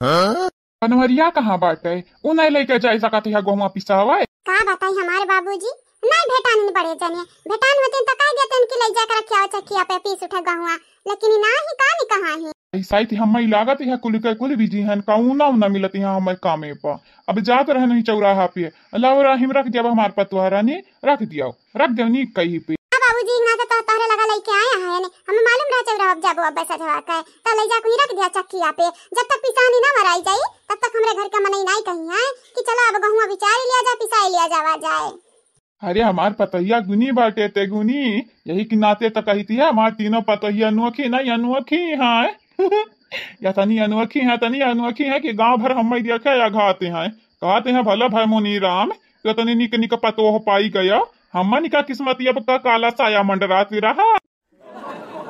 कन्हरिया कहाँ बाटे? उ नहीं लेके जाए सकत है गहुआ पिसावा। का बताई हमारे बाबूजी नहीं भेटान बड़े जने भेटान होते त का देतन कि ले जा कर रखिया चखिया पे पीस उठा गहुआ लेकिन ना ही का नहीं कहां है ऐसा ही हम लागत है कुल के कुल बिजी हन काउना ना मिलत है हम कामे पर। अब जात रहे नहीं चौराहा पे अलावा हिम रख दिया हमार पतवारा ने रख दिया रख दे नी कहीं पे। बाबूजी ना तो तहरे लगा लेके आया है ने हमें मालूम रहा चौराहा अब जाबो अब ऐसा जवा का त ले जा कोई रख दिया चखिया पे जब तक पिसानी ना मराई जाई तब तक हमरे घर का मनई नहीं कहीं है कि चलो अब गहुआ बिचार लिया जा पिसाई लिया जावा जाए। अरे हमार पतहिया गुनी बाटे ते गुनी यही कि नाते तो कहती है हमार तीनों पतहिया अनोखी नहीं अनोखी है या तनी अनोखी है कि गांव भर हम देखे या कहते हैं भला भाई मुनी राम तो तनी निक निक पतो पाई गया हमन का किस्मत अब का काला साया मंडराती रहा।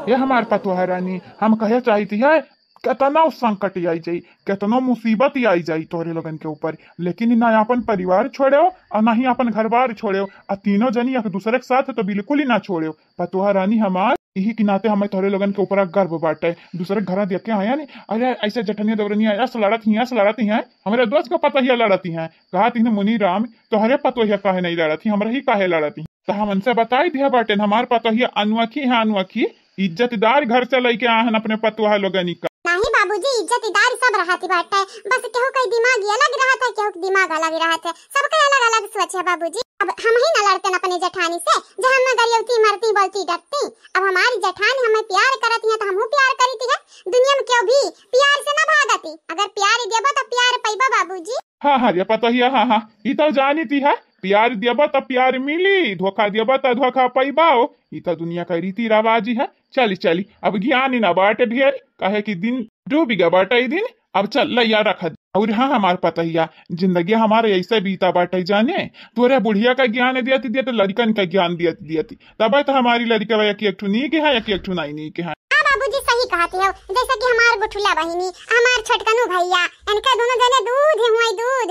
ये हमार पतोहा रानी हम कहे चाहती है कितना संकट आई जाई कितना मुसीबत आई जाई तोरे लोगन के ऊपर लेकिन ना अपन परिवार छोड़ो और ना ही अपन घर बार छोड़ो और तीनों जनी एक दूसरे के साथ तो बिल्कुल ही ना छोड़ो। पतोहा रानी हमार यही के नाते हमें तोरे लोगन के ऊपर गर्व बाटे दूसरे घर देख के आया नहीं। अरे ऐसे जठनिया दौरनिया ऐसा लड़ती हैं हमारे दोस्त को पतोहिया लड़ती हैं कहा तीन मुनी राम तोहरे पतोहिया काहे नहीं लड़ती हमरा ही काहे लड़ती तो हम उनसे बताई दिया बाटे हमार पतोहिया अनोखी इज्जतदार घर से लेके आए हैं अपने पतोहा लोगनी का। नहीं बाबूजी इज्जतदार सब रहती बात है बस केहू का दिमाग अलग रहा था केहू का दिमाग अलग रहा था सबका अलग अलग सोच है बाबूजी। अब हम ही न लड़ते अपने जेठानी से जहाँ हम गरियवती मरती बोलती डरती अब हमारी जेठानी हमें प्यार करती है तो हम प्यार करती है दुनिया में क्यों भी प्यार से न भागती अगर प्यार देबो तो प्यार पैबो बाबूजी। हाँ ये पता ही हाँ ये तो जानी थी है प्यार देबो तो प्यार मिली धोखा देबो तो धोखा पैबाओ ये तो दुनिया का रीति रिवाज है। चली अब ज्ञान ना बाटे ढेर कहे कि दिन डूब गया बाटे दिन अब चल लैया रख और हाँ हमार पतहिया जिंदगी हमारे ऐसे बीता बाटे जाने तोरे बुढ़िया का ज्ञान दियती तो लड़कन का ज्ञान दियती तब तो हमारी लड़का एक नी के है एक नहीं के है। बाबूजी सही कहते हो जैसे कि हमार बुठुला बहिनी हमार छोटकनू भैया इनका दोनों जने दूध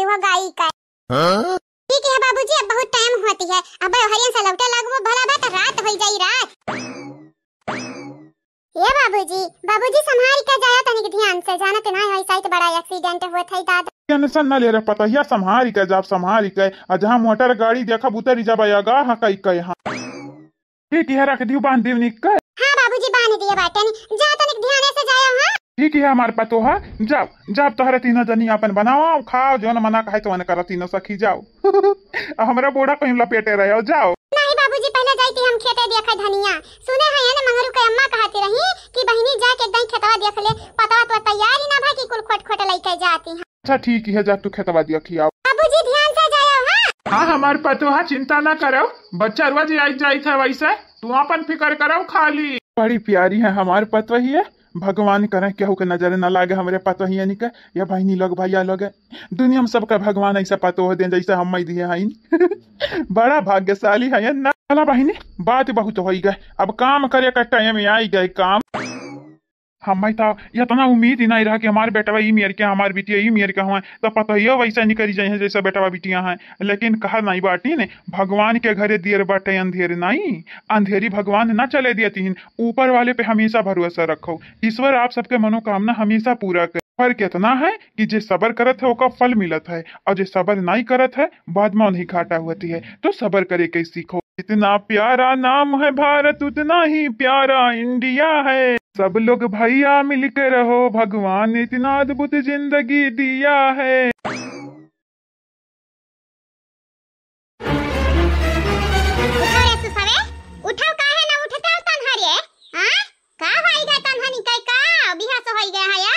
वो गाय का ठीक है बाबूजी अब बहुत टाइम होती है अब हरियन से लौटे लगबो भला बात रात हो जाई रात। ये बाबूजी संभाल के जाया तनिक ध्यान से जानत ना है ऐसा बड़ा एक्सीडेंट होत है दादा टेंशन ना ले रे पतहिया संभाल के और जहाँ मोटर गाड़ी देखा उतर जब आगा हाँ कई कहे हाँ ठीक है रख दियो बांध दियो निक हाँ बाबूजी बांध दिए बाटे जा तनिक ध्यान से जायो हाँ ठीक है हमारे पतोहा जाओ तोहरे तीनों जनी अपन बनाओ खाओ जो न मना कहे तो कर तीनों सखी जाओ हमारा बोड़ा कहीं लपेटे रहे जाओ। नहीं बाबूजी पहले जाती हम खेते देखा धनिया सुने हैं ना मंगरू के अम्मा कहती रही कि बहिनी जाके दई खेतवा देख ले पता तो तैयार ही ना भाई कि कुल खोट लेके जाती हैं। अच्छा ठीक है जा तू खेतवा देखी आओ बाबूजी ध्यान से जाओ हाँ। हाँ हमारे पतोहा चिंता ना करो बच्चा रोज आई जाई था वैसे तू अपन फिक्र करो खाली बड़ी प्यारी है हमारे पतोहिया भगवान करे केहू के नजर न लागे हमारे पतोहिया निके या बहनी लोग भैया लोग दुनिया में सबका भगवान ऐसा पतोह दे जैसे हम दिए हैं बड़ा भाग्यशाली है ना। चला बहनी बात बहुत हो गए अब काम करे का टाइम आई गए काम हम तो इतना उम्मीद ही नहीं रहा कि हमारे बेटा ई मेर के हमारे बिटिया ई मेर के हुआ तो पता ही वैसा निकली जाए जैसा बेटा बिटिया हैं लेकिन कहा नहीं बाटी ने भगवान के घरे देर बाटे अंधेर नहीं अंधेरी भगवान ना चले देती ऊपर वाले पे हमेशा भरोसा रखो ईश्वर आप सबके मनोकामना हमेशा पूरा कर। फर्क इतना है कि जे सबर करत है उसका फल मिलत है और जे सबर नहीं करत है बाद में उन्हें घाटा होती है तो सबर करे के सीखो। इतना प्यारा नाम है भारत उतना ही प्यारा इंडिया है सब लोग भैया मिलकर रहो भगवान इतना अद्भुत जिंदगी दिया है। उठाओ काहे ना उठता तन्हारे हां का होइगा तन्हानी कई का बियाह से होई गया है या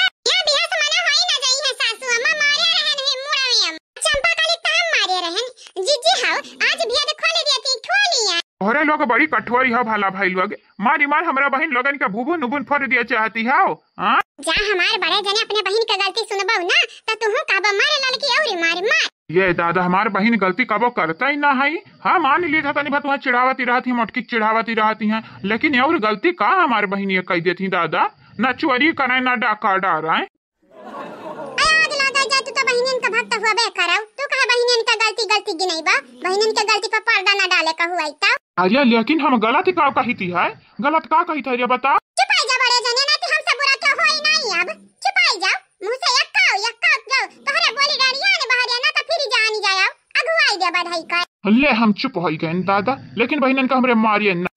बियाह से मना होई ना जाई है सासू अम्मा मारे रहन है मुड़ा में चंपा काली ताम मारे रहन जीजी हाउ आज बियाह देखो ले देती ठोलिया अरे लोग बड़ी कठोरी है भला भाई लोग मारी मार हमरा बहन लोगन का भूबू नुबुन फोड़ दिया चाहती है हां जा हमार बड़े जने अपने बहन का गलती सुनबो ना त तुहू काबा मारे लड़की और मार ये दादा हमार बहन गलती कबो करता ही ना है। हाँ मान लिया था नहीं तुम्हारा चिढ़ावती रहती मोटकी चिढ़ावती रहती हैं लेकिन और गलती का हमारे बहन ये कह देती दादा न चोरी करे न डाका डारा अरे लेकिन हम गलत का कही थी है गलत का कही था बताओ। चुपाई जा बड़े जने ना हम सब बुरा क्या होई नहीं अब चुपाई जाओ मुंह से एक ले हम चुप हो गए दादा, लेकिन बहनन का हमरे मारिए ना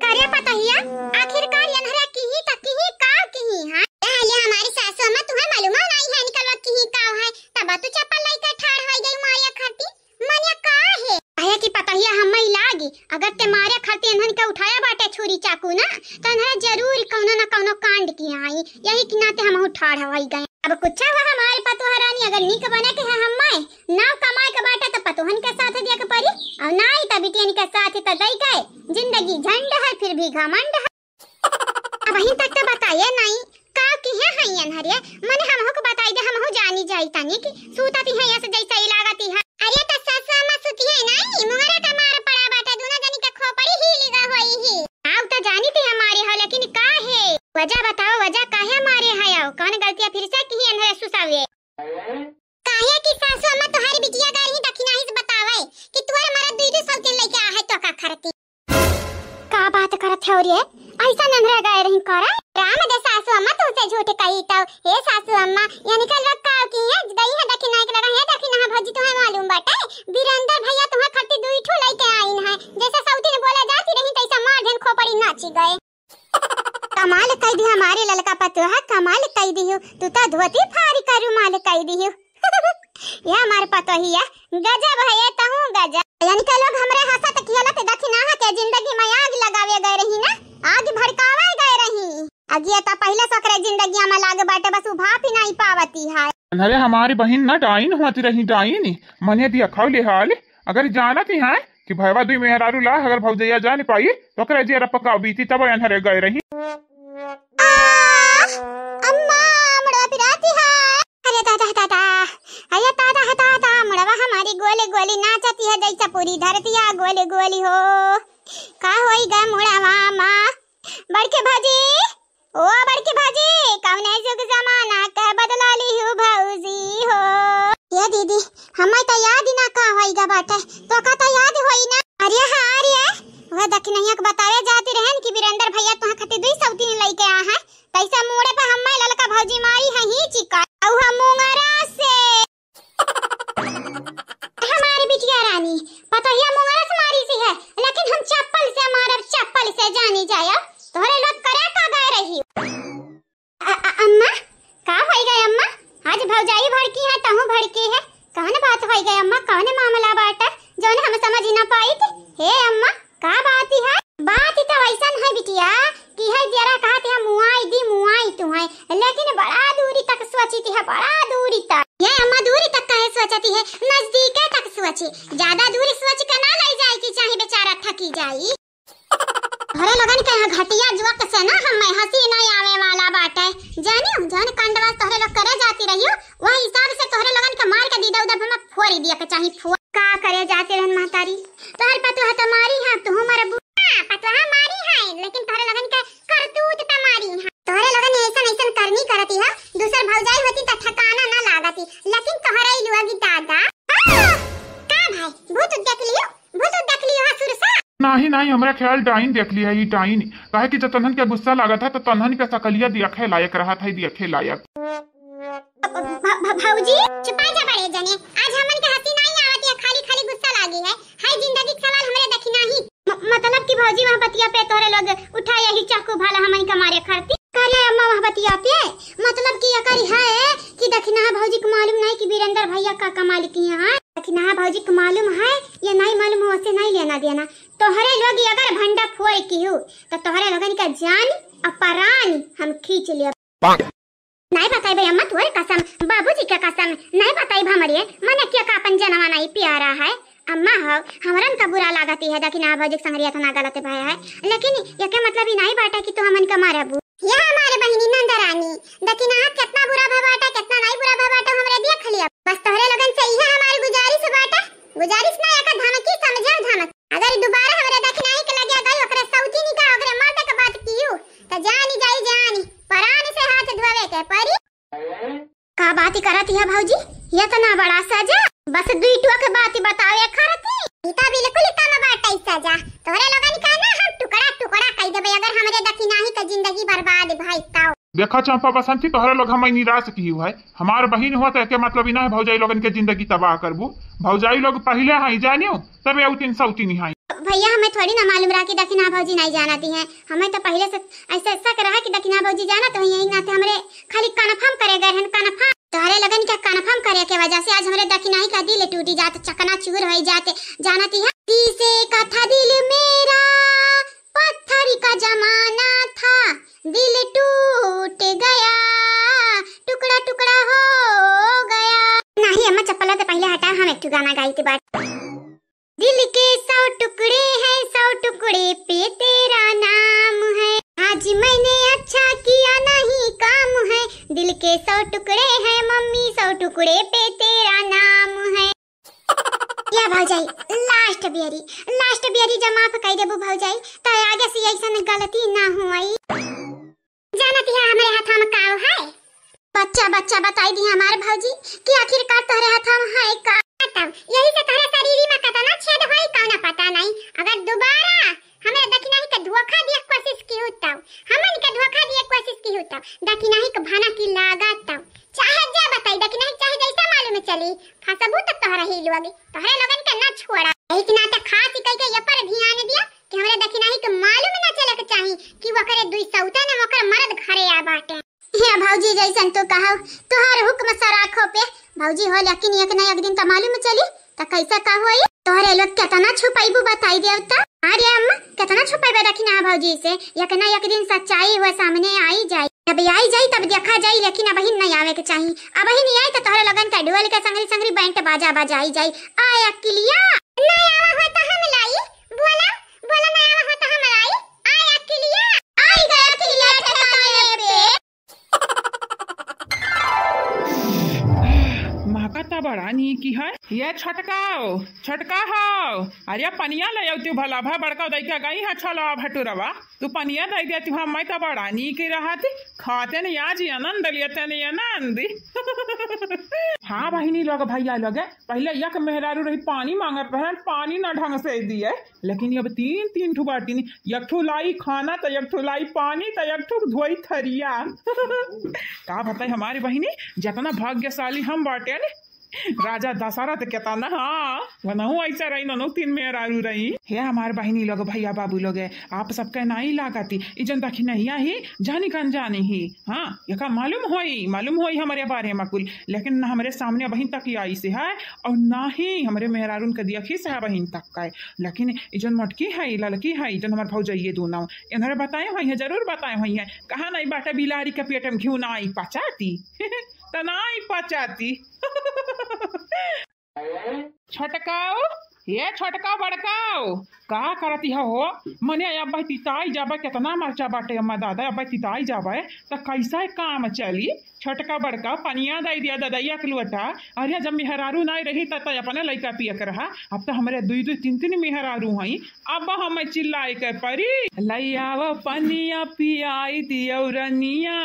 करे पतहिया आखिरकार यनहरा की ही तक की ही का की ही हां पहले हमारी सासू अम्मा तुम्हें मालूम नहीं है निकलवा की ही का है तब तू चप्पल लेके ठाड़ हो गई माया खाती मनिया का है आया की पतहिया हम ही लागी अगर ते मारे खाती इन्हन का उठाया बाटे छुरी चाकू ना तो इन्हरा जरूर कौनो ना कौनो कांड की आई यही कि नाते हम ठाड़ हो गए। अब कुछ हुआ हमारे पतोहा रानी अगर नीक बने के है हम्माय नाव कमाए के बाटे तो पतोहन के साथ दिया के परी और नाई त बिटियन के साथ त दई गए जिंदगी झंड है फिर भी घमंड है। अब वहीं तक तो बताइए नहीं का की है हयन हरिया मने हमहु को बताई दे हमहु जानी जाई तानी कि सूतती है ऐसे जैसे लागती है अरे त सासू अम्मा सुती है नहीं मुहरा त मार पड़ा बाटे दोनों जनी के खोपड़ी ही लिगा होई ही आव त जानी थी हमारे हो लेकिन का है वजह बताओ वजह काहे मारे है आओ कौन गलतियां फिर से की है सुसावे काहे की सासू अम्मा तुम्हारी बिटिया गार ही दखिना ही से बतावे कि तू हमारा दूध सौते लेके आ है तो का खरती का बात करत है रे ऐसा ननरा गाय रही करा राम दे सासू अम्मा तुझसे झूठ कही तो हे सासू अम्मा यानी कल रखा की है दई है दखिना एक लगा है दखिना भजी तुम्हें मालूम बाटे वीरेंद्र भैया तुम्हें खट्टी दूध ठो लेके आइन है जैसे सौती ने बोला जाती रही तैसा मार धन खोपड़ी नाची गए कमाल कई दी हमारे ललका पतोहा कमाल कई दी तू तो धोती फारी का रुमाल कई दी ये हमारे पतोहिया गजब है ये तहु गजब यानी के लोग हमरे हंसत कियला ते दखिना है के जिंदगी में आग लगावे गए रही ना आग भड़कावे गए रही अगिया तो पहले सकरे जिंदगी में लागे बाटे बस उभा भी नहीं पावती है। अरे हमारी बहन ना डाइन होती रही डाइन मने दिया खौले हाल अगर जानती है कि भैया दुई मेहरारू ला अगर भौजैया जा नहीं पाई तो करे जे रपका बीती तब अनहरे गए रही अम्मा मड़वा पिराती है अरे ताता मड़वा हमारी गोले गोली नाचती है जैसा पूरी धरती है गोले गोली हो का होई गा मुड़वा मां बड़के भाजी ओ बड़के भाजी कौन है जुग जमाना का बदला ली हूं भौजी हो ये दीदी हमें तो याद ही ना का होई गा बाटे तो का तो याद होई ना अरे हां रे वह दखिनैया के बतावे जाती रहन कि वीरेंद्र भैया तुहा खते दुई सौती लेके आ है कैसा मुड़े पे हम्मे ललका भौजी मारी है ही चिका औ हम मुंगरा से हमारी बिटिया रानी पतोहिया मुंगरा से मारी सी है लेकिन हम चप्पल से मारब चप्पल से जानी जाया तोरे लोग करे का गए रही अम्मा का होई गए अम्मा आज भौजाई भड़की है तहु भड़की है कौन बात होई गए अम्मा कौन मामला बाटा जोन हम समझ ना पाई थी हे अम्मा का बात है बात तो ऐसा है बिटिया कि है जरा कहते हैं मुआई तू है लेकिन बड़ा दूरी तक सोचती है बड़ा दूरी तक ये अम्मा दूरी तक काहे सोचती है नजदीक तक सोचे ज्यादा दूरी सोच के ना ले जाए कि चाहे बेचारा थकी जाई घरे लगन के घटिया जुवक से ना हमें हंसी नहीं आवे वाला बाटे जानियो जान कंडवा तोहरे लोग करे जाती रहियो वही हिसाब से तोहरे लगन के मार के दीदा उधर हम फोड़ी दिया के चाहे फो का करे जाते रहन महतारी तोहर पतोहा तो मारी है तू हमारे पतोहा मारी है लेकिन तोहरे लगन के करतूत त मारी है तोहरे लगन ऐसा करनी करती है दूसर भौजाई होती त ठिकाना ना लागती लेकिन तोहरे ही लोगी दादा का भाई भूत देख लियो हसुर सा नहीं हमरा ख्याल डाइन देख लिया ये डाइन काहे कि जब तन्हन के गुस्सा लगा था तो तन्हन के सकलिया देखे लायक रहा था देखे लायक भौजी छुपा जा बड़े जने आज हमन के हंसी नहीं आवत है खाली गुस्सा लागी है हाय जिंदगी के सवाल हमरे दखिना ही मतलब कि भौजी वहां बतिया पे तोरे लोग उठाया ही चाकू भाला हमन के मारे खरती करे अम्मा वहां बतिया पे मतलब कि ये करी है कि दखिना भौजी को मालूम नहीं कि वीरेंद्र भैया का कमाल किया है दखिना भौजी को मालूम है ये नहीं मालूम हो से नहीं लेना देना तोहरे लोग अगर भंडा फोड़ की हो तो तोहरे लोगन का जान और प्राण हम खींच लिया नहीं बताई भाई अम्मा तोरे कसम बाबूजी के कसम नहीं बताई हमरे मने क्या का अपन जनवा नहीं प्यारा है अम्मा हो हमरन का बुरा लागती है दखिना भौजी संगरिया तो ना गलत भाई है लेकिन ये के मतलब ही नहीं बाटा कि तू हमन का मारबू ये हमारे बहिनी नंदरानी दखिना कितना बुरा भबाटा कितना नहीं बुरा भबाटा हमरे देख लिया बस तोहरे लगन से यही हमारी गुजारिश बाटा गुजारिश ना एक धमकी समझा धमक अगर दोबारा हमरे दखिना ही के लगे गई ओकरे सौती निका ओकरे मर्द के बात कियो त जानी जाई प्राण से हाथ धोवे के परी का बात करती है भौजी ये तो ना बड़ा सजा बस दुई टुआ के बात बतावे खरती इता बिल्कुल कम बाटा सजा तोरे लगन का ना हम टुकड़ा कह देबे अगर हमरे दखिना ही का जिंदगी बर्बाद भाई ताओ देखा चंपा बसंती तोहरा लोग हम निराश की हुआ है। हमार बहन हुआ तो के मतलब ही ना है भौजाई लोगन के जिंदगी तबाह करबू। भौजाई लोग पहले हाई जानियो तब औतीन सौती नहीं हाई। भैया हमें थोड़ी ना मालूम रहा कि दक्षिणा भौजी नहीं जानाती हैं। हमें तो पहले से ऐसा ऐसा रहा कि दक्षिणा भौजी जाना तो यही ना थे हमरे खाली कन्फर्म करे गए हैं। कन्फर्म तोहरे लगन क्या कन्फर्म करे के वजह से आज हमरे दक्षिणा का दिल टूटी जाते चकना चूर हो जाते जानती है। तीसे का था दिल मेरा पत्थर का जमाना था दिल टूट गया टुकड़ा टुकड़ा हो गया। नहीं अम्मा चप्पल तो पहले हटा हम एक गाना गाई थी बात। दिल के 100 टुकड़े हैं 100 टुकड़े पे तेरा नाम है आज मैंने अच्छा किया नहीं काम है दिल के 100 टुकड़े हैं मम्मी 100 टुकड़े पे तेरा नाम है। या भौजाई लास्ट बियरी जब माफ कह देबू भौजाई तो आगे से ऐसा गलती ना हुई। जानती है हमारे हाथ में काव है बच्चा बताई दी हमारे भौजी कि आखिरकार तोहरे हाथ में है का यही से तोहरे शरीर में कतना छेद होई कौना पता नहीं। अगर दोबारा हमें दक्षिणाही का धोखा दिए कोशिश की होता हमन का धोखा दिए कोशिश की होता दक्षिणाही का भाना की लागत तब चाहे जा बताई दक्षिणाही चाहे जैसा मालूम चली फसबू तक तोहरा ही लोगे तोहरे लोगन के ना छोड़ा इतना तो खास ही कह के ये पर ध्यान दिया कि हमरे दक्षिणाही के मालूम ना चले के चाही कि वो करे दुई सौता ने मकर मर्द घरे आ बाटे। हे भौजी जैसन तो कहो तोहर हुक्म सराखो पे भौजी हो लेकिन एक ना एक दिन तो मालूम चली तो कैसे का होई तोहरे लोग कितना छुपाईबू बताई देवता। अरे अम्मा कितना छुपाईबे रखी ना भौजी से एक ना एक दिन सच्चाई वो सामने आई जाए जब आई जाई तब देखा जाई लेकिन अब ही नहीं आवे के चाहिए। अब ही नहीं आई तो तोहरे लगन का ढोल के संगरी बैंड बाजा बजाई जाई आय अकेलिया नहीं आवा हो तो हम लाई बोला नहीं आवा हो तो हम लाई आय अकेलिया आई गया अकेलिया ठिकाने पे। महकता बड़ा नी की है ये छटका हो अरे पनिया ले आती भला भा बड़का दई के गई है छला भटूरवा तू पनिया दई देती हम मैं तो बड़ा नी की रहती खाते नहीं आज आनंद लेते नहीं आनंद। हाँ बहिनी लोग भैया लोग पहले एक मेहरारू रही पानी मांगत रहे पानी ना ढंग से दिए लेकिन अब तीन ठू बाटी एक ठू लाई खाना तो एक ठू लाई पानी तो एक ठू धोई थरिया। का बताए हमारी बहिनी जितना भाग्यशाली हम बाटे राजा दशरथ कहता ना हाँ वनहु ऐसा रही ननो 3 मेहरारू रही। हे हमारे बहिनी लोग भैया बाबू लोग आप सबके नहीं लागती इजन दखी नहीं ही जानी कन जानी ही हाँ यका मालूम होई हमारे बारे में कुल लेकिन ना हमारे सामने बहन तक आई से है और ना ही हमारे मेहरारून के दिया से है बहन तक का लेकिन इजन मटकी है लड़की है इजन हमारे भौजाइये दोनों इन्हें बताए हुई है जरूर बताए हुई है कहा नहीं बाटा बिलारी के पेट में घी ना आई पचाती तो नहीं पचाती। छटकाओ बड़काओ का करती हो मने अब तिताई जाबे कितना मरचा बाटे अम्मा दादा अब तिताई जाबे तो कैसा काम चली छटका बड़का पनिया दई दिया ददैया के लोटा अरे जब मेहरारू नहीं रही तब अपने लड़का पियक रहा अब तो हमारे 2-2 मेहरारू हई अब हम चिल्लाए के परी लैया पनिया पियाई दियो रनिया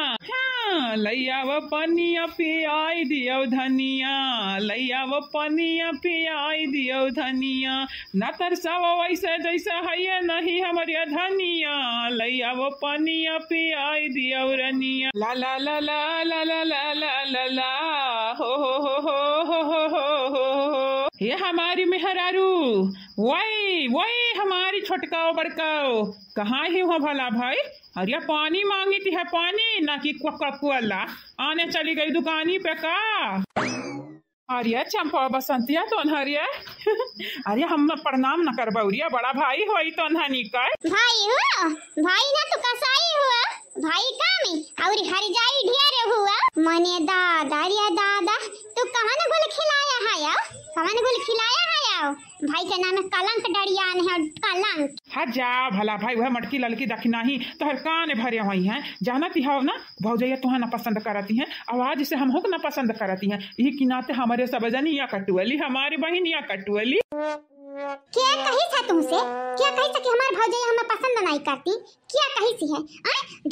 लैया पनिया पियाई दियो धनिया लैया पनिया पियाई दियो धनिया न तरसाव वैसे जैसे है नहीं हमारे धनिया लैया पनिया पियाई दियो रनिया ला ला ला ला ला ला ला ला ला ला हो ये हमारी मेहरारू वही हमारी छोटकाओ बड़काओ कहाँ ही हो भला भाई अरे पानी मांगी थी है पानी ना कि कोका-कोला आने चली गई दुकानी पे का अरे चंपा बसंतिया तो अनहरिया अरे हम प्रणाम न कर बउरिया बड़ा भाई होई तो अनहनी का भाई हो भाई ना तो कसाई हुआ भाई कामी और हर जाई ढेरे हुआ मने दादा रे दादा तू कहां न गुल खिलाया है या कहां न गुल खिलाया है या भाई के नाम कलंक डरियान है कलंक हाँ जा भला भाई वह मटकी लड़की दखना ही तो हर कान भरे हुई हैं जानती हो ना भौजैया तुह न पसंद करती हैं आवाज से हम होक न पसंद करती हैं यही कि नाते हमारे सब जनी या कटुअली हमारी बहन या कटुअली क्या कही था तुमसे क्या कही था कि हमारे भौजैया हमें पसंद नहीं करती क्या कही सी है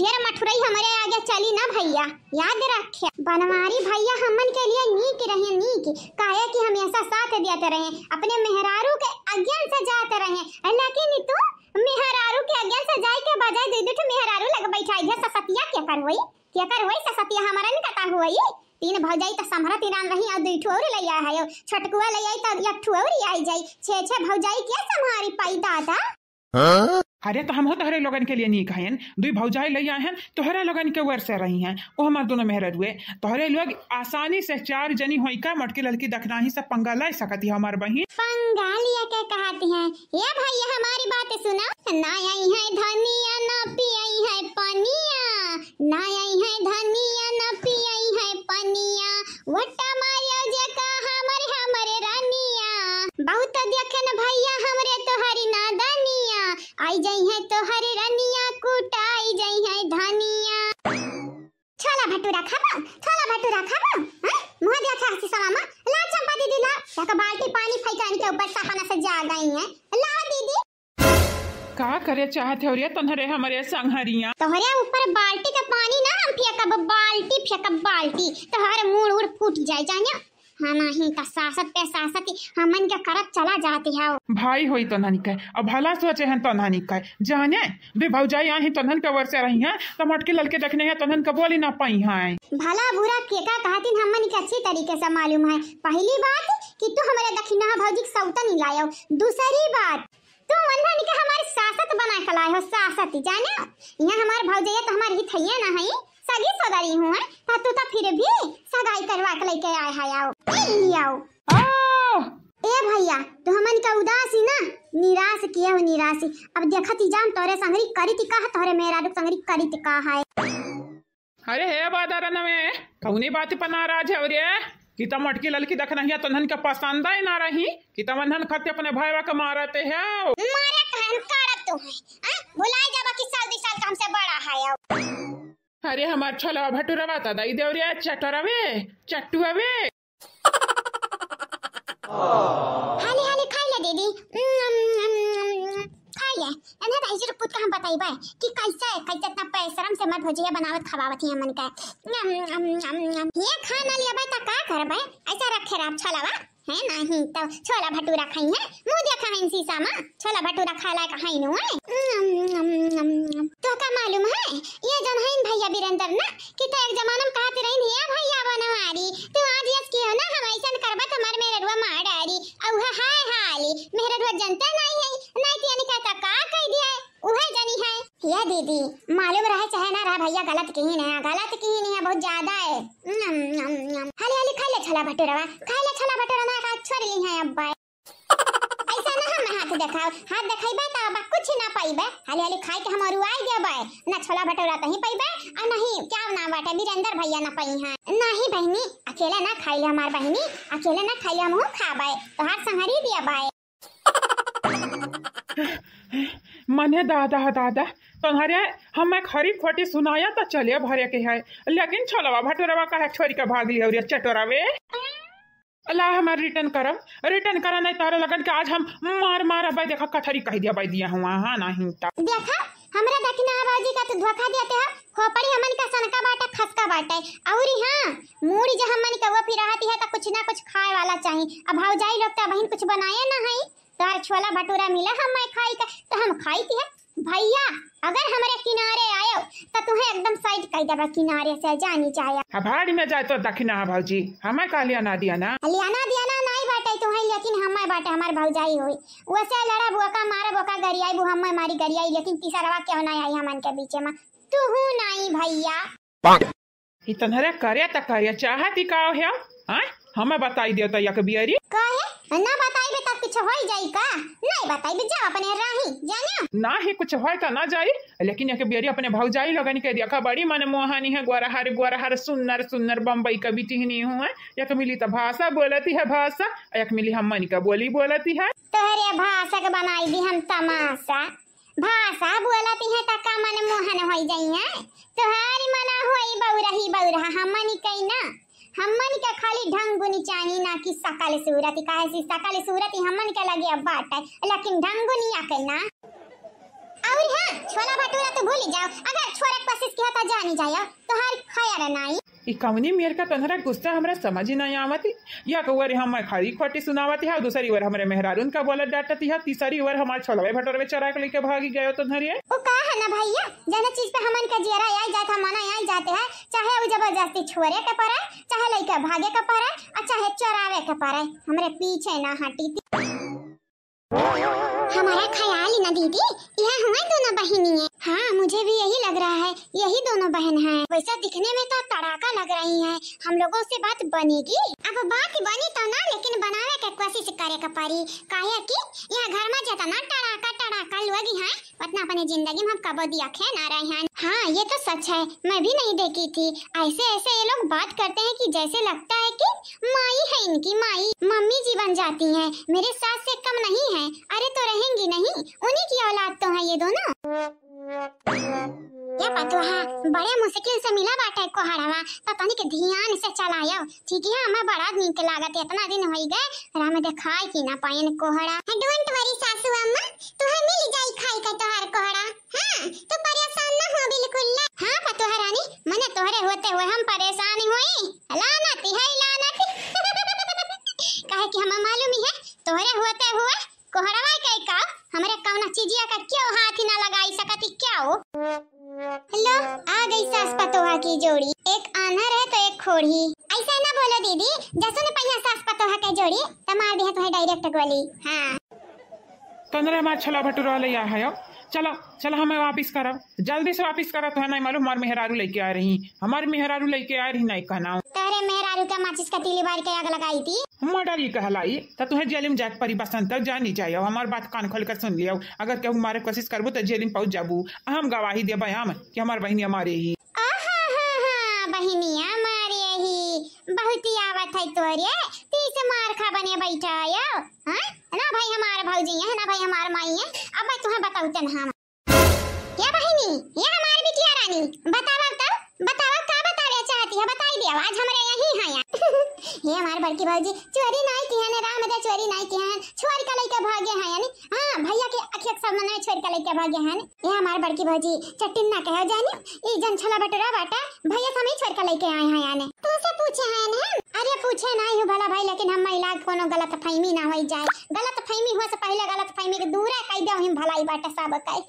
ढेर मठुरई हमारे आगे चली ना भैया याद रखे बनवारी भैया हमन के लिए नीक रहे नीक काहे कि हमेशा साथ देते रहे अपने मेहरारू के अज्ञान से जाते रहे लेकिन तू मेहरारू के अज्ञान से जाए के बजाय दे मेहरारू लग बैठाई है सपतिया क्या कर होई केकर होई सतिया हमारा नहीं कटा हुई। तीन भौजाई त संभरा तीरान रही और दुई ठो और लइया है। छटकुआ लइया त एक ठो और आई जाई। छे भौजाई के संभारी पाई दादा। अरे तो हम तोहरे लोगन के लिए नहीं कहन, दुई भौजाई लइया हैं तोहरा लोगन के वर से रही हैं, वो हमार दोनों मेहरर हुए। तोहरे लोग आसानी से 4 जनी होई का मटकी लड़की दखना ही सब पंगा ला सकती है हमार बहिन। पंगा लिया क्या कहती हैं? ये भैया हमारी बात सुनो। ना आई है धनिया ना पियाई है पनिया, ना आई है धनिया ना पियाई है पनिया, वट्टा मारियो जे का हमरे रानिया। बहुत देखन भैया हमरे तोहरी नादनिया, आई जाई है तोहरी रानिया कुटाई जाई है धनिया। छोला भटूरा खाबो, छोला भटूरा खाबो। हां मुंह देखा हसी सलामा ला चंपा दीदी ला, का बाल्टी पानी फेंकाने के ऊपर सपना से जा गई है। ला दीदी का करे चाहते हो रे तोहरे हमारे संगहरिया? तोहरे ऊपर बाल्टी का पानी ना हम फेंकब, बाल्टी फेंकब बाल्टी, तोहरे मुंह उड़ फूट जाए जानिया। हाँ नहीं का सासत पे सासती हमन के करत चला जाती है। भाई होई तो नानी कहे, अब भला सोचे हैं तो नानी कहे जाने बे भौजाई आई तोहन के वर से रही हैं तो मटके लड़के देखने हैं तोहन के बोली ना पाई हैं। भला बुरा केका कहती हमन के अच्छी तरीके से मालूम है। पहली बात कि तू हमारे दक्षिणा भौजी सौता नहीं लायो, दूसरी बात तू मनन के हमारी सासत बना के लाए हो। सासत जाने यहाँ हमारे भौजैया तो हमारी ही थैया ना है, सगी सगाई हूँ है तू तो फिर भी सगाई करवा के लेके आए है। आओ लियाओ ए भैया तो हमन का उदासी ना निराश किया हो निराशी। अब देखती जाम तोरे संगरी करी ती का तोरे मेरा दुख संगरी करी ती का है। अरे हे बादारा नवे कौनी बात पर नाराज है रे कि तम मटकी लड़की देखना है तोहन के पसंद ही ना रही कि तमन खते अपने भाईवा के मारते है। मारे कहन करत तो है बुलाए जाबा कि साल 2 साल का हमसे बड़ा है। अरे हमार छोला भटूरवा त दई देव रे चटरवे चट्टुवे। हाले हाले खाई ले दीदी खाई ले। एना दाइजी रुपुत का हम बताइबे कि कैसे कैसे इतना पैसरम से मत भुजिया बनावत खवावत है मन का। ये खाना लिया बा त का करबे ऐसा रखे राम छोलावा है नहीं तो छोला भटूरा खाई है। मुंह देखा है शीशा में छोला भटूरा खाला का है नु है। तो का मालूम है ये जन है भैया वीरेंद्र ना कि तो एक जमाना में कहते रही है भैया बनवारी तू आज यस की हो ना हम ऐसा करबा तुम्हारे मेरे रुआ मार डारी औ हाय हाली मेरे रुआ जनता नहीं है नहीं कि यानी का कह दिया उहे जानी है। ये दीदी मालूम रहे चाहे ना रहा भैया गलत कहीं नहीं है बहुत ज्यादा है। हाले हाले खा ले छोला भटूरा ना का छोड़ ली है अब ऐसा ना हम हाथ दिखाओ हाथ दिखाइबे त अब कुछ ना पाइबे। हाले हाले खाई के हम रुआई देबे ना छोला भटूरा तही पाइबे और नहीं क्या ना बाटे वीरेंद्र भैया ना पाई है। नहीं बहनी अकेले ना खाई ले हमार बहनी अकेले ना खाई हम खाबे तो हाथ संहरी दिया बाय। मने दादा दादा तुम्हारे हम खरी खोटी सुनाया तो चले भरे के है लेकिन छोलवा भटूरवा का छोरी का भाग लिया चटोरावे। अल्लाह हमारे रिटर्न करा नहीं तारा लगन के आज हम मार भाई देखा कथरी कह दिया भाई दिया हुआ हाँ नहीं देखा हमरा दक्षिणा बाजी का तो धोखा देते हो खोपड़ी हमन का सनका बाटा खसका बाटा और हां मूड़ी जो हमन का वो फिर रहती है तो कुछ ना कुछ खाए वाला चाहिए। अब भौजाई लोग तो बहन कुछ बनाए ना है तार छोला भटूरा मिला हम खाई का तो हम खाई थी है। भैया अगर हमारे किनारे आयो तो तुम्हें एकदम साइड कर देबा किनारे से जानी चाहिए। भाड़ी में जाए तो दक्षिणा भौजी हमें का लिया दिया ना नहीं बाटे तुम्हें लेकिन हमें बाटे हमार भौजाई होई वैसे लड़ा बुका मारा बुका गरियाई बु हमें मारी गरियाई लेकिन तीसरा क्यों ना आई हमन के बीच में तू हूं नहीं भैया इतने करे त करे चाहती का है हां हमें बताई दियो त एक बियरी काहे ना बताइबे तब कुछ होई जाई का नहीं बताइबे जा अपने राही जाना ना ही कुछ होय त ना जाई लेकिन एक बियरी अपने भौजाई लगन के देखा बड़ी मन मोहानी है गोरहर सुन्नर बम्बई का बिटिहनी हुआ एक मिली त भाषा बोलती है भाषा एक मिली हमन का बोली बोलती है। तोहरे भाषा के बनाई दी हम तमाशा भाषा बोलती है त का मन मोहन होई जाई है तोहारी मना होई बौरहा हमन कई ना हमन के खाली ढंग गुनी चाहिए ना कि सकल सूरत काहे सी सकल सूरत हमन के लगे अब बात है लेकिन ढंग गुनिया कहना। और हां छोला भटूरा तो भूल जाओ अगर छोरे कोशिश किया तो जानी जायो तो हर खाया नहीं कवनी मेर का तंधरा गुस्सा हमरा समझ ही नहीं आवती। या कौर हम खड़ी खोटी सुनावती है, दूसरी ओर हमारे मेहरारून का बोलत डांटती है, तीसरी ओर हमारे छोलवे भटोरवे चरा के लेके भागी गए तो धरिए। ओ का है ना भैया, जाना चीज पे हमन का जियरा आई जात हमन आई जाते हैं, चाहे वो जबरदस्ती छोरे के परे, चाहे लइका भागे के परे, और चाहे चरावे के परे, हमरे पीछे ना हटी। हमारा ख्याल ही ना दीदी, यह हुए दोनों बहनी है। हाँ मुझे भी यही लग रहा है, यही दोनों बहन हैं। वैसा दिखने में तो तड़ाका लग रही हैं। हम लोगों से बात बनेगी? अब बात बनी तो ना, लेकिन बनावे के कोशिश करे का परी। काहे कि यह घर में जितना तड़ाका तड़ाका लगी है, उतना अपनी जिंदगी में हम कबो देखे ना रहे हैं। हाँ ये तो सच है, मैं भी नहीं देखी थी। ऐसे ऐसे ये लोग बात करते हैं कि जैसे लगता है कि माई है इनकी, माई मम्मी जी बन जाती है, मेरे सास से कम नहीं है। अरे तो रहेंगी नहीं, उन्हीं की औलाद तो है ये दोनों। ये पतोहा बड़े मुश्किल से मिला बाटे कोहड़ावा, पता नहीं के ध्यान से चलायो। ठीक है हमें बड़ा नीक लागत, इतना दिन हो गए राम दिखाई की ना पायन कोहड़ा। डोंट वरी सासू अम्मा, तुम्हें मिल जाई खाई का तोहार कोहड़ा। हां तो परेशान ना हो बिल्कुल। हां पतोहा रानी, मने तोहरे होते हुए हम परेशान हुई। लानती है लानती। काहे कि हमें मालूम ही है तोहरे होते हुए कोहड़ावा के का हमरे कौना चीजिया का क्यों हाथ ही ना लगाई सकती क्या हो। लो आ गई सास पतोहा की जोड़ी, एक आनर है तो एक खोड़ी। ऐसा ना बोलो दीदी, जैसे ने पहिया सास पतोहा के जोड़ी तमार दिया तो है डायरेक्ट गोली। हां तंदरा मार छला भटूरा ले आ है। चलो चलो हमें वापिस करो, जल्दी से वापिस करो। तो है नहीं मालूम हमारे मेहरारू लेके आ रही, हमारे मेहरारू लेके आ रही नहीं कहना। तेरे मेहरारू का माचिस का तीली बार के आग लगाई थी। मर्डर ही कहलाई तो तुम्हें जेल में जाके परी बसंत तक जानी चाहिए। हमारी बात कान खोल कर सुन लियो, अगर केहू मारे कोशिश करबो तो जेल में पहुंच जाबू। हम गवाही देबे हम कि हमार बहनी हमारे ही। बहनिया मारे ही बहुत ही आवत है तोरे, तीस मार खा बने बैठा आयो। हां ना भाई हमारे भौजी है ना भाई हमार माई है। अब मैं तुम्हें बताऊं तन हम क्या बहनी, ये हमारी बिटिया रानी बतावा तब बतावा का बतावे चाहती है, बताई दे आज हमरे यही है। ये हमार बड़की भौजी चोरी नहीं की है ने राम दे, चोरी नहीं की है, छोर का लइका भागे है यानी। हां भैया के अखियक सब मन में छोर का लइका भागे है। ये हमार बड़की भौजी चट्टिन ना कहो जानी, ई जन छला बटरा बाटा भैया समी छोर का लइका आए हैं यानी। तो से पूछे हैं ने? अरे पूछे नहीं हो भला भाई, लेकिन हम महिला कोनो गलत फहमी ना हो जाए। गलत फहमी हो से पहले गलत फहमी के दूर कह दे हम भलाई बाटा सब कह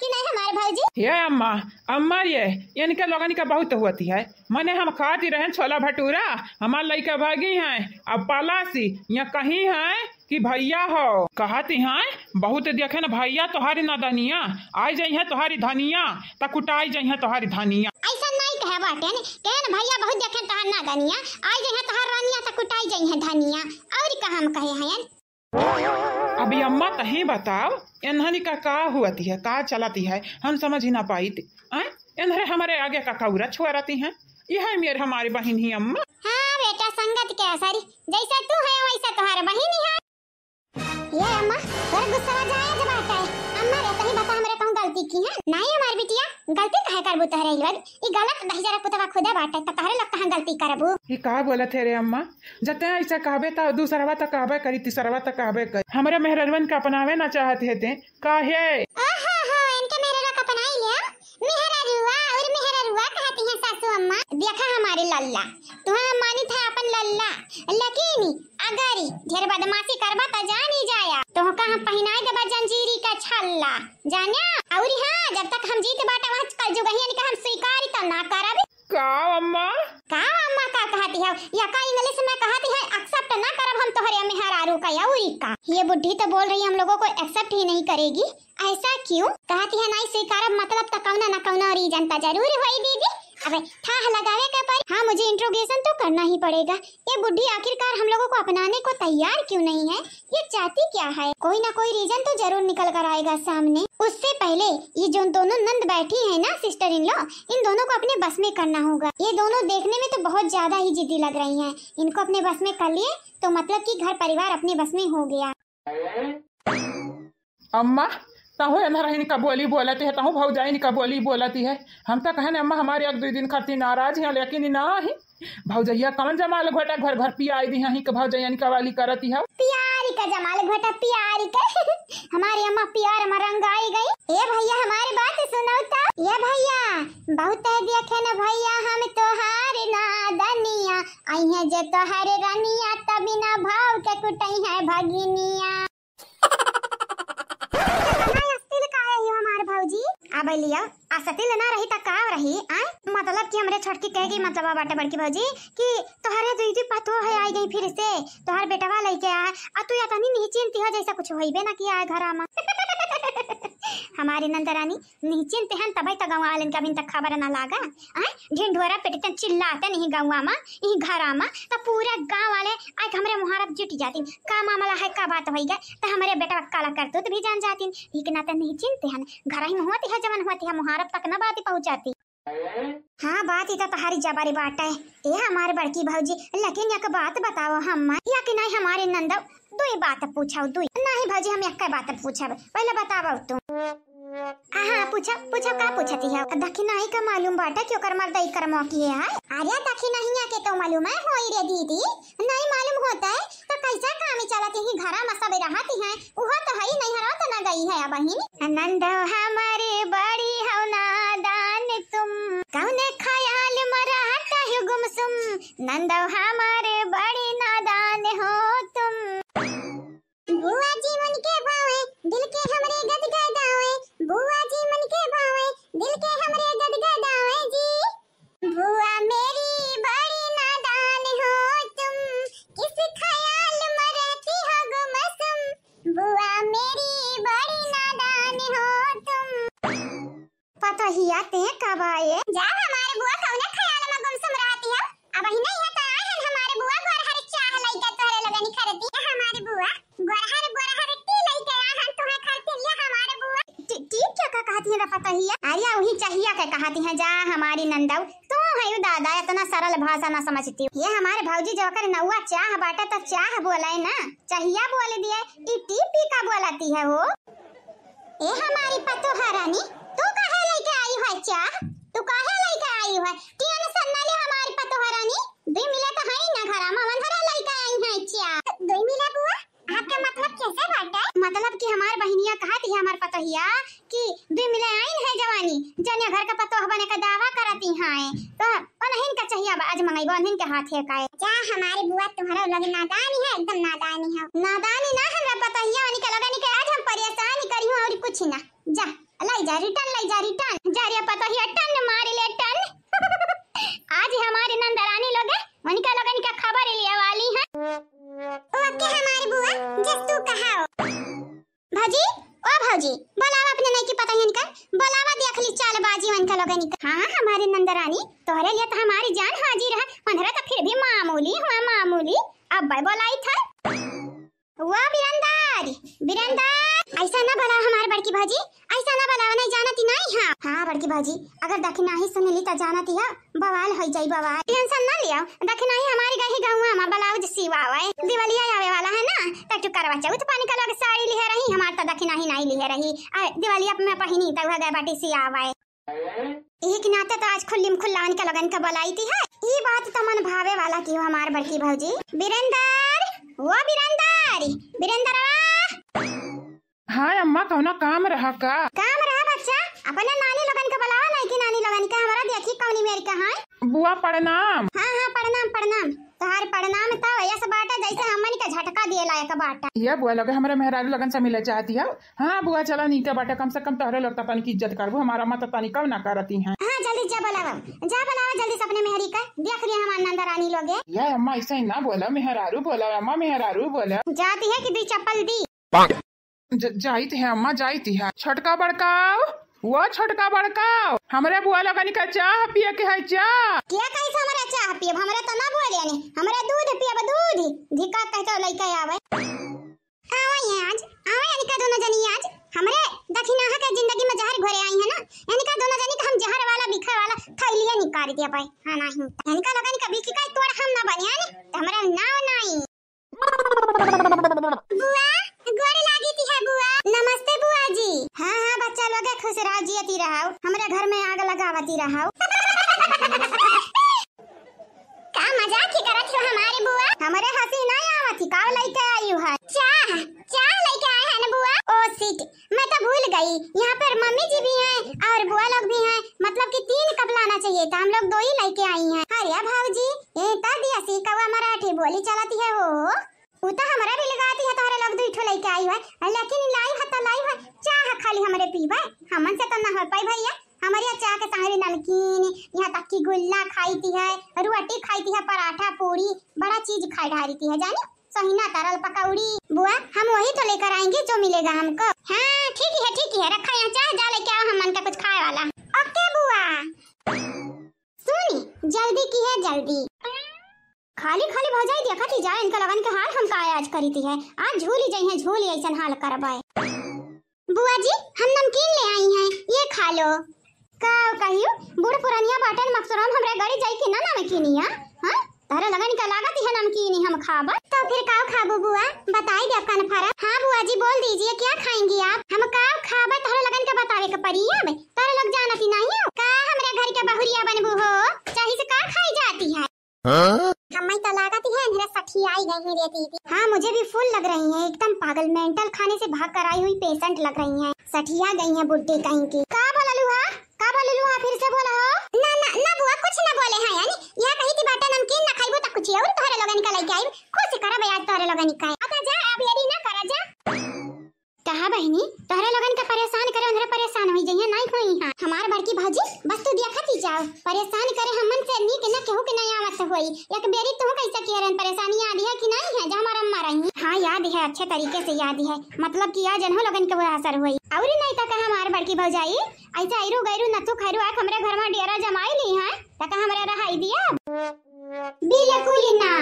कि नहीं हमारे भौजी। ये अम्मा अम्मा ये इनके लोगन का बहुत होती है। मने हम खाती रहे छोला भटूरा, हमार लइका भागी हैं अब पलासी या कहीं है कि भैया हो कहती हैं बहुत देखे न भैया तोहारी नदनिया आई जाई है, तोहारी धनिया त कुटाई जाई है तोहारी धनिया। ऐसा नहीं कहे बाटे ने कहन भैया बहुत देखे तोहार नदनिया आई जाई है, तोहार रानिया त कुटाई जाई है धनिया। और का हम कहे हैं अभी अम्मा तही बताओ इन्हनी का हुआती है, का चलाती है, हम समझ ही ना पाई थी। इन्हरे हमारे आगे का कौरा छुआती हैं, यह मेरे हमारी बहन ही अम्मा। हाँ बेटा संगत के असर, जैसा तू है वैसा तुम्हारा बहन ही है। ये अम्मा और गुस्सा आ जाए जब आता है। अम्मा रे तही बता हमरे कहूं गलती की है नहीं हमारी बिटिया, गलती काहे करबू तहरे इलवद ई गलत दही जरा पुतवा खुदा बाटे त तहरे लगता है गलती करबू। ये का बोलत है रे अम्मा, जते ऐसा कहबे त दूसरवा त कहबे करी, तीसरवा त कहबे करी। हमरे मेहरवन का अपनावे ना चाहते थे काहे। आहा हा इनके मेहरवा का अपनाई लिया, मेहररुआ और मेहररुआ कहती हैं सासू अम्मा। देखा हमारे लल्ला तुम्हें मानी था अपन लल्ला, लेकिन अगर ढेर बदमाशी करबा त जान ही जाया तो कहां पहनाई देबा जंजीरी का छल्ला जाना। और हां जब तक हम जीत बाटा वहां कल जो गहियन का हम स्वीकार त ना करब। का अम्मा का कहती है या का इंग्लिश में कहती है एक्सेप्ट ना करब हम तोहरे मेहरारू का याउरी का। ये बुढ़ी तो बोल रही है हम लोगों को एक्सेप्ट ही नहीं करेगी, ऐसा क्यों कहती है नहीं स्वीकारब मतलब त कौना ना कौना रीजन त जरूर होई दीदी। अबे थाह लगावे के पर हाँ मुझे इंट्रोगेशन तो करना ही पड़ेगा। ये बुढ़ी आखिरकार हम लोगों को अपनाने को तैयार क्यों नहीं है, ये चाहती क्या है? कोई ना कोई रीजन तो जरूर निकल कर आएगा सामने। उससे पहले ये जो दोनों नंद बैठी है ना सिस्टर इन लॉ, इन दोनों को अपने बस में करना होगा। ये दोनों देखने में तो बहुत ज्यादा ही जिद्दी लग रही है, इनको अपने बस में कर लिए तो मतलब की घर परिवार अपने बस में हो गया। अम्मा तहु एनहरहिन का बोली बोलती है, तहु भौजाइन का बोली बोलती है। हम तो कहने अम्मा हमारे एक दो दिन खाती नाराज हैं, लेकिन ना ही भौजैया कौन जमाल घोटा घर घर पियाई दी ही के भौजैया का वाली करती है। प्यार प्यारी का जमाल घटा प्यारी का हमारी अम्मा प्यार में रंगाई गई। ए भैया हमारी बात सुनो तो। ये भैया बहुत देखे न भैया हम तोहार नादनिया आई है जे तोहारे रनिया तभी ना भाव के कुटई है भगिनिया। भौजी अब लिया असतिल ना रही त का रही आ मतलब कि हमरे छोटकी कहेगी मतलब बाटे बड़की भौजी कि तोहरे दीदी पतो है आई गई फिर से तोहर बेटवा लेके आ तू या तनी नहीं चिंती हो जैसा कुछ होइबे ना किया घरा में। हमारी नंदरानी नहीं चिंते हैं तभी तक गाँव वाले कभी तक खबर ना लागा ढिंढोरा पेटते चिल्लाते नहीं गाँव में यही घरा में तो पूरा गाँव वाले आज हमारे मुहारत जुट जाती का मामला है का बात हो गया तो हमारे बेटा काला करते तो भी जान जाती लेकिन तो नहीं चिंते हैं घर ही में होती है जवन होती है मुहारत तक न बात पहुँचाती। हाँ बात इतना तुम्हारी जबारी बात है ये हमारे बड़की भौजी लेकिन एक बात बताओ हम या कि नहीं हमारे नंदा दो बात पूछाओ दो नहीं भौजी हम एक बात पूछा पहले बताओ तुम। हाँ पूछा पूछा का पूछती है दखी नहीं का मालूम बाटा क्यों कर मर दई कर मौकी है अरे दखी नहीं है के तो मालूम है होई रे दीदी नहीं मालूम होता है तो कैसा काम चलाती है घरा में सब रहती है वो तो है नहीं हरा तो ना गई है बहन नंद हमारे बड़ी हो नादान तुम कौने ख्याल मराता है गुमसुम नंद हमारे बड़ी नादान हो तुम। बुआ जी मन के भावे दिल के हमरे गदगदावे बुआ जी मन के भावे दिल के हमरे गदगदावे जी बुआ मेरी बड़ी नादान हो तुम किस ख्याल में रहती हो गुमसुम बुआ मेरी बड़ी नादान हो तुम। पता ही आते हैं कब आए जा हमारे बुआ कौन ख्याल में गुमसुम रहती है अब ही नहीं है तो हमारे बुआ घर हर चाह लइका तोरे लगनी खरती हमारी बुआ गोरहर गोरहर टी लइके आ हम तुम्हें खरती लिया हमारे बुआ ठीक क्या का कहती है पता ही है अरे वही चाहिए क्या कहती है जा हमारी नंदऊ तू है दादा इतना सरल भाषा ना समझती ये हमारे भौजी जो कर नौआ चाह बाटा तो चाह बोला है ना चाहिए बोल दिया ई टीपी का बोलती है वो। ए हमारी पतो हरानी तू काहे लेके आई है चाह तू काहे लेके आई है टियन सन्नाले हमारी पतो हरानी दो मिला तो है ना घरा में मन हरा लेके आई है चाह दो मिला बुआ आपका मतलब कैसे बाटा मतलब कि हमार बहनिया कहती है हमार पतोहिया कि दो मिले आई है जवानी जनिया घर का पतो बने का दावा करती हैं तो पनहिन का चाहिए आज मंगाई बहन के हाथ है काए क्या हमारी बुआ तुम्हारा लग नादानी है एकदम नादानी है नादानी ना हमरा पतोहिया वाली का लगनी के आज हम परेशान करी और कुछ ना जा लाई जा रिटर्न जा रे पतोहिया टन मार ले टन आज हमारे नंदरानी लोग वनिका लगन का खबर लिया वाली है ओके हमारी बुआ जब तू कहाओ भौजी ओ भौजी बोलावा अपने नहीं की पता है इनका बोलावा देख ली चालबाजी उनका लगन का। हाँ हमारे नंदरानी तोहरे लिए तो हमारी जान हाजिर है पंद्रह तो फिर भी मामूली हुआ मामूली अब भाई बोलाई था वाह बिरंदार ऐसा ना बोला हमारे बड़की भाजी ऐसा ना बोला नहीं जानती नहीं हाँ बड़की भाजी अगर दखना ही सुन ली तो जानती है बवाल हो जाई बवाल टेंशन ना लिया दखना ही हमारी गही गाँव में ब्लाउज सिवावे दिवाली आवे वाला है ना तक करवा चौथ पानी का लग साड़ी लिहे रही हमार तो दखना ही नहीं लिहे रही दिवाली में पहिनी तक गए बाटी सियावे एक नाते तो आज खुल्ली खुल्ला का लगन का बोलाई थी है ये बात तो मन भावे वाला की हो हमार बड़की भौजी बिरंदार वो बिरंदार हाँ अम्मा कौनो काम रहा का काम रहा बच्चा अपने नानी लगन का बुलावा नहीं कि नानी लगन का हमारा देखी कौनी मेरी कहां बुआ प्रणाम। हाँ प्रणाम तोहार प्रणाम तो ऐसा बाटा जैसे हमनी का झटका दिए लायक बाटा ये बुआ लगे हमारे मेहरारू लगन से मिले चाहती है। हाँ बुआ चला नीचे बाटा कम से कम तोहरे लोग तपन की इज्जत करबो हमारा मत तनी कब ना करती हैं। हाँ जल्दी जा बुलावा जल्दी से अपने मेहरी का देख रही हमार नंदरानी लोग ये अम्मा ऐसा ही ना बोला मेहरारू बोला अम्मा मेहरारू बोला जाती है कि दी चप्पल दी जाती है अम्मा जाती है छोटका बड़काओ वो छोटका बड़काओ हमरे बुआ लगन का चाह पिए के है चाह क्या कैसे हमारा चाह पिए हमरा तो ना बोले ने हमरा दूध पिए दूध धिका कहतो लइका आवे आवे यानी का दोनों जनी आज हमरे दक्षिणा के जिंदगी में जहर घोरे आई है ना यानी का दोनों जनी का हम जहर वाला बिखर वाला थैलिया निकाल दिया पाए हां नहीं यानी का लगन का बिकी का तोड़ हम ना बनिया ने हमरा नाव नहीं बुआ गोरी लागी थी है बुआ नमस्ते बुआ जी हाँ बच्चा लोग खुश रहो जियती रहो हमारे घर में आग लगावती रहो का मजाक भाई, यहाँ पर मम्मी जी भी हैं और बुआ लोग भी हैं, मतलब कि 3 कप लाना चाहिए था, हम लोग 2 ही लेके आई हैं। अरे भाऊजी ये तब ऐसी कवा मराठी बोली चलाती है हो, उता हमारा भी लगाती है, तोहरे लोग 2 ठो लेके आई है, लेकिन लाई है तो लाई है चाह खाली हमरे पीबे, हमन से तो ना हो पाई भैया। हमारे यहाँ चाह के संगे नमकीन, यहाँ तक की गुल्ला खाई थी है, रोटी खाई थी है, पराठा पूरी बड़ा चीज खाई ढारी थी है, जानी सहीना तरल पकौड़ी। बुआ हम वही तो लेकर आएंगे जो मिलेगा हमको। हाँ ठीक है रखा यहाँ चाह जा लेके आओ, हम मन का कुछ खाए वाला। ओके बुआ। सुनी जल्दी की है जल्दी, खाली खाली भजाई देखा थी जाए, इनका लगन के हाल हम का आज करी थी है, आज झूली जाई है, झूली ऐसा हाल करवाए। बुआ जी हम नमकीन ले आई हैं, ये खा लो। का कहियो बूढ़ पुरानिया बाटन मक्सुराम हमरे गाड़ी जाई कि ना नमकीनिया, हां तारे लगन का लागत है नमकीनी हम खाबा, तो फिर का खाबू बुआ बताई दे आपका नफरा। हां बुआ जी बोल दीजिए क्या खाएंगी आप, हम का खाबा तारे लगन का बतावे के पड़ी अब, तारे लोग जानती नहीं हो का हमरे घर के बहुरिया बनबू हो, चाहे से का खाई जाती है। हमें तो लागत है अंधेरा सठी आई गई है रहती थी। हाँ मुझे भी फुल लग रही है, एकदम पागल मेंटल खाने से भाग कर आई हुई पेशेंट लग रही है, सठिया गई है बुड्ढी कहीं की। का बोललू फिर से बोला हो। ना बुआ कुछ ना बोले हैं, यानी यह कही थी बाटा नमकीन ना खाइबो त कुछ और तोहरे लोगन का लेके आई, खुश करब आज तोहरे लोगन का। आता जा अब यदि ना करा जा कहा बहनी, तोहरे लोगन का परेशान करे अंदर परेशान होई जइया नहीं होई। हां हमार बड़की भौजी बस तू देखती जाओ, परेशान करे हमन से नी के ना केहू के नहीं आवत होई, एक बेरी तू कैसे केरन परेशानी याद है कि नहीं है जो हमारा अम्मा रही। हां याद है, अच्छे तरीके से याद है, मतलब कि आज जनहो लोगन के वो असर होई। और नहीं तक हमार बड़की भौजाई ऐसा आइरू गइरू नथु खैरू आ हमरे घर में डेरा जमाई ली है, तक हमरे रहाई दिया बिल्कुल ना।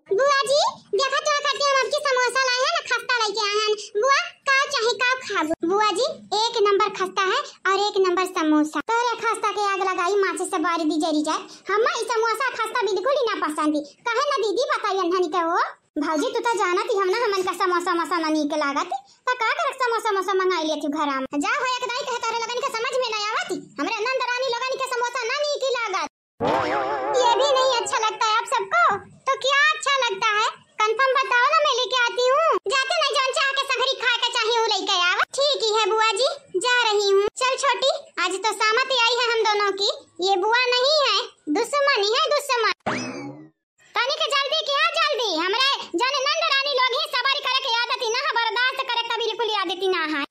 बुआ जी देखा तो खाते हम आपकी समोसा लाए हैं ना, खस्ता लेके आए हैं। बुआ का चाहे का खाबो। बुआ जी 1 नंबर खस्ता है और 1 नंबर समोसा, तोरे खस्ता के आग लगाई माचे से बारी दी जरी जाए, हम्मा ई समोसा खस्ता बिल्कुल ही ना पसंद, कहे ना दीदी बताई अनहनी के हो। भौजी तू तो जानत ही हम ना हमन का समोसा मसाला नीक लागत, त का कर समोसा मंगाई लेती घर में। जा हो एक दाई कहे तारे लगन के समझ में नहीं आवती, हमरे नंद रानी लगन के समोसा ना नीक लागत। ये भी नहीं अच्छा लगता है आप सबको, तो क्या अच्छा लगता है कंफर्म बताओ ना, मैं लेके आती हूँ। जाते नहीं जान चाह के सगरी खा के चाहे वो लेके आवा। ठीक ही है बुआ जी जा रही हूँ। चल छोटी आज तो सहमति आई है हम दोनों की, ये बुआ नहीं है दुश्मनी है दुश्मन। तनी के जल्दी किया जल्दी, हमरे जाने नंद रानी लोग ही सवारी करे के आदत ही ना, बर्दाश्त करे का बिल्कुल आदत ही ना है।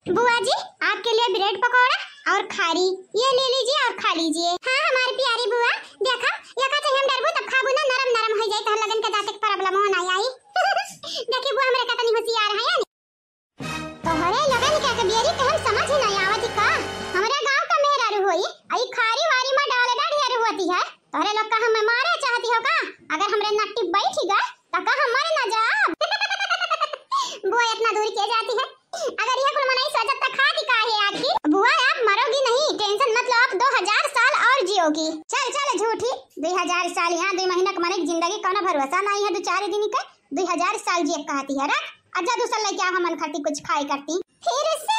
बुआ जी आपके लिए ब्रेड पकौड़ा और खारी ये ले लीजिए और खा लीजिए। हाँ हमारी प्यारी बुआ देखा या का हम डरबो तब खाबू ना, नरम नरम हो जाए तो लगन के दांत के प्रॉब्लम हो ना आई। देखी बुआ हमरे कतनी होशियार है यानी, तोहरे लगन के बियरी के हम समझ ही नहीं आवत का, हमरे गांव का मेहरारू होई आई खारी वारी में डाले ढेर होती है, तोहरे लोग का हमें मारे चाहती हो का, अगर हमरे नट्टी बैठ गए तो का हम मर ना जाब। बुआ इतना दूर के जाती है, अगर ये कुल मनाई सोचत त खाती का है आखिर। बुआ आप मरोगी नहीं, टेंशन मत लो, आप 2000 साल और जियोगी। चल झूठी 2000 साल यहाँ 2 महीना का मरे जिंदगी का भरोसा नहीं है, 2-4 दिन का 2000 साल जिए कहती है। रख अजा दूसरा लेके आ, हमन खाती कुछ खाई करती फिर से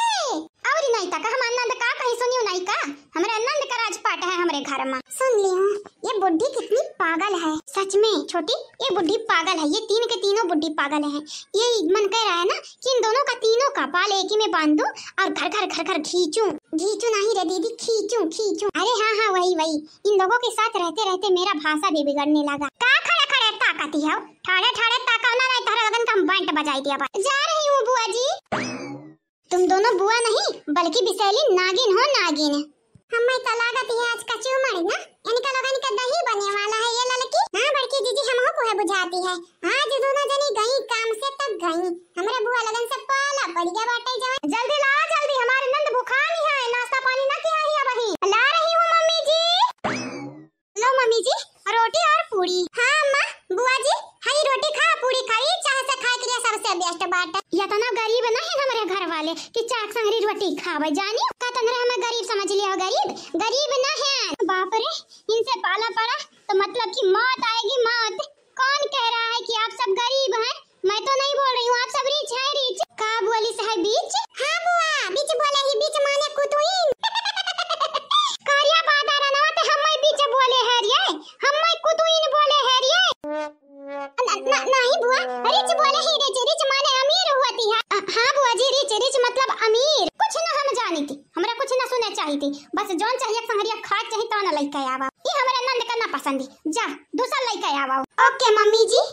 और नहीं तक हम आनंद का कहीं सुनियो नहीं का, हमरे आनंद का राजपाट है हमरे घर में। सुन ली हूँ ये बुड्ढी कितनी पागल है, सच में छोटी ये बुड्ढी पागल है, ये 3 के तीनों बुड्ढी पागल है। ये मन कह रहा है ना कि इन दोनों का तीनों का बाल एक ही में बांधूं और घर घर खींचूं नहीं रे दीदी खींचूं। अरे हाँ वही इन लोगों के साथ रहते रहते मेरा भाषा भी बिगड़ने लगा। का खड़े ताकती है, ठाड़े ताका ना नहीं तारा लगन का बैंट बजाई दिया। जा रही हूँ बुआ जी। तुम दोनों बुआ नहीं बल्कि बिसैली नागिन हो नागिन। हमें तो लागत है आज कच्ची उमड़ी ना, इनका लोगन का दही बने वाला है ये लड़की। हां बड़की दीदी हमको को है बुझाती है, आज दोनों जनी गई काम से तक गई, हमरे बुआ लगन से पाला पड़ गया बाटे जवान। जल्दी ला जल्दी, हमारे नंद भूखानी है, नाश्ता पानी ना किया है वही। ला रही हूं मम्मी जी। लो मम्मी जी रोटी और पूरी। हां अम्मा बुआ जी हरी रोटी खा पूरी खाई, चाह से खाए के लिए सबसे बेस्ट बात है। या तो ना गरीब नहीं हमारे घर वाले कि चाक संगरी रोटी खावे जानी का, तंगरे हमें गरीब समझ लिया, गरीब ना है। बाप रे इनसे पाला पड़ा तो मतलब कि मौत आएगी मौत। कौन कह रहा है कि आप सब गरीब हैं? मैं तो नहीं बोल रही हूँ, आप सब रिच है रिच। का बोली से है बीच? हाँ बुआ बीच बोले ही, बीच माने कुतुइन। कारिया बादारा ना ते हम बीच बोले है रे, हम कुतुइन बोले है रे। नहीं बुआ रिच बोले ही, रिच माने अमीर होती है। हाँ बुआ जी रिच मतलब दी। बस जौन चाहिए संगरिया खा चाहिए तो ना लइका आवा। ई हमरा नंद का ना पसंद जा दूसरा लइका आवा। ओके मम्मी जी।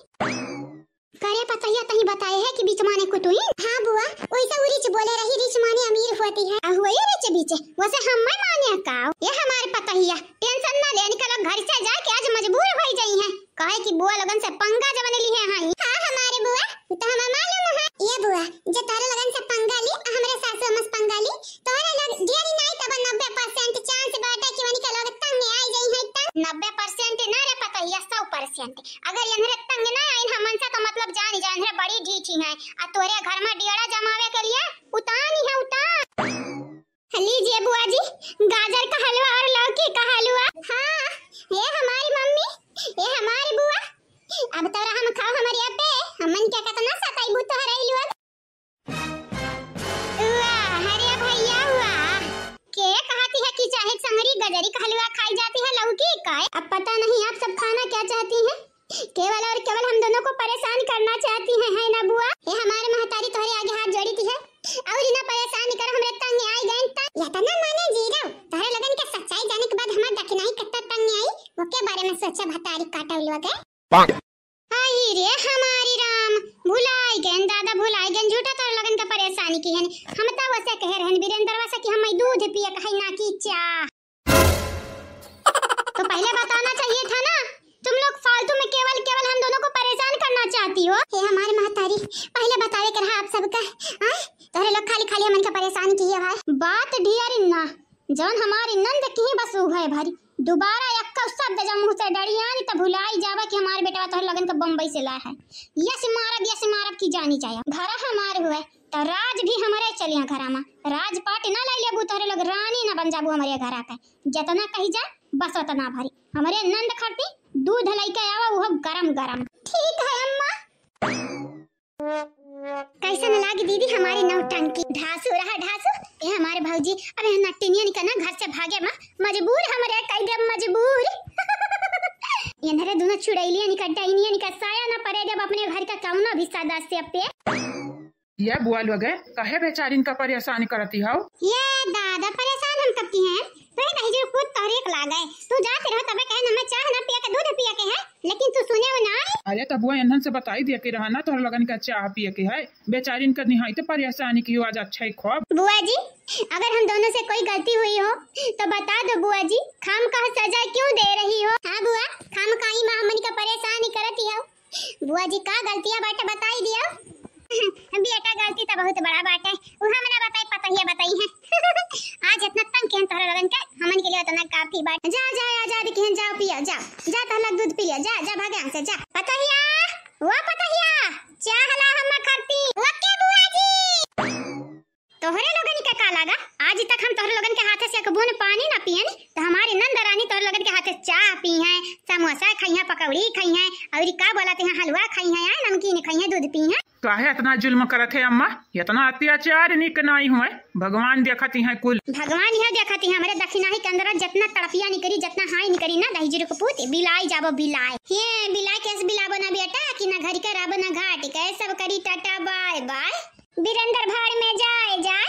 करे पतैया तही बताए है कि बीच माने कुतुई। हां बुआ ओइसा रिच बोले रही रिच माने अमीर होती है। हुए रिच बीच वैसे हम मैं माने का ये हमारे पतैया टेंशन ना ले निकल घर से जा के आज मजबूर हो गई है कहे कि बुआ लगन से पंगा जवन ली है। हां हमारे बुआ तो हमें मालूम है ये बुआ जे तारे लगन से पंगा ली हमरे सासू मस पंगा ली तोरे लग ढेरी नहीं तब 90% चांस बाटे कि वनी के लग तंग आई जाई है त 90% ना रे पतैया 100%। अगर इनरे तंग ना आई हमन से तो मतलब जान जान रे बड़ी ढीठी है आ तोरे घर में डियड़ा जमावे के लिए उतानी है उतान। लीजिए बुआ जी गाजर का हलवा और लौकी का हलवा। हां ये हमारी मम्मी ये हमारी बुआ। अब तो हम खाओ हमारे यहाँ पे हमन क्या कहता ना सताई भूत तो हराई लोग। वाह हरे भैया वाह के कहती है कि चाहे संगरी गजरी का हलवा खाई जाती है लौकी का। अब पता नहीं आप सब खाना क्या चाहती हैं केवल और केवल हम दोनों को परेशान करना चाहती हैं है ना बुआ। ये हमारे महतारी तोहरे आगे हाथ जोड़ी थी है और इना परेशान कर हमरे तंग आई गई त या त ना माने जीरो तोहरे लगन के सच्चाई जाने के बाद हमार दखनाई कत्ता तंग आई वो के बारे में सोचा भतारी काटा लोग है। आई रे हमारी राम भुलाई गए दादा भुलाई गए झूठा तोहरे लगन के परेशानी की है हम त वैसे कह रहन वीरेंद्र वैसे कि हम दूध पिए कहीं ना की चाह तो पहले बताना चाहिए था ना। तुम लोग फालतू में केवल केवल हम दोनों को परेशान करना चाहती हो। ये हमारे महतारी पहले बतावे कर आप सबका तोरे लोग खाली खाली मन का परेशान किए भाई बात ढियारी ना जौन हमारी नंद की बस उ है भारी दोबारा एक शब्द जब मुंह से डरियानी त भुलाई जावा कि हमारे बेटा तोहरे लगन का बम्बई से लाया है। यस मारब की जानी चाहिए घर हमार हुए तो राज भी हमारे चलिया घरा में राजपाट ना ले लेबू तोहरे लोग रानी ना बन जाबू हमारे घरा का जितना कही जा बस उतना भारी हमारे नंद खरती दूध लइके आवा वो गरम गरम। ठीक है अम्मा। कैसा न लागी दीदी हमारी नौटंकी ढासू रहा ढासू ये हमारे भौजी अबे नट्टिनिया निकलना घर से भागे मां मजबूर हमारे कई दे मजबूर इनरे दोनों चुड़ैलियां निकल डाइनिया निकल साया ना पड़े जब अपने घर का कौनो भी सदस्य पे ये बुआ लोग कहे बेचारीन का परेशान करती हो। ये दादा परेशान हम कब की हैं तो ये नहीं जो खुद तोरे को लागे तू जाते रहो तबे कहे ना मैं चाह ना पिया के दूध पिया के है लेकिन तू सुने वो ना। अरे तब बुआ इन्हन से बताई दिया के रहना तोहरे लगन का चाह पिए के है बेचारीन का निहायत परेशानी की आज अच्छा खूब। बुआ जी अगर हम दोनों से कोई गलती हुई हो तो बता दो बुआ जी खाम का सजा क्यों दे रही हो। हां बुआ खाम का ही मां हमन का परेशानी करती हो बुआ जी का गलतियां बाटे बताई दिया बेटा गलती तो बहुत बड़ा बात है वो हमने बताई पता ही बताई है आज इतना तंग के तोहरे लगन के हमन के लिए उतना काफी बात जा जा आजाद के जाओ पिया जा जा तहला दूध पिया जा जा भागे से जा पतहिया वो पतहिया चाहला हम खरती ओके बुआ जी। तोहरे लगन के का लगा आज तक हम तोहरे लगन के हाथ से एक बूंद पानी ना पियन तो हमारी नंद रानी तोहरे लगन के हाथ से चाय पी है समोसा खाई है पकौड़ी खाई है और का बोलाते हैं हलवा खाई है नमकीन खाई है दूध पी है। काहे इतना जुल्म करत है अम्मा इतना अत्याचार निक नहीं हुए भगवान देखती है कुल भगवान यह देखती है हमारे दक्षिणाही के अंदर जितना तड़पिया निकरी जितना हाई निकरी ना दही जीरो को पूत बिलाई जाबो बिलाई ये बिलाई कैसे बिलाबो ना बेटा कि ना घर के राबो ना घाट के सब करी टाटा बाय बाय वीरेंद्र भाड़ में जाए जाए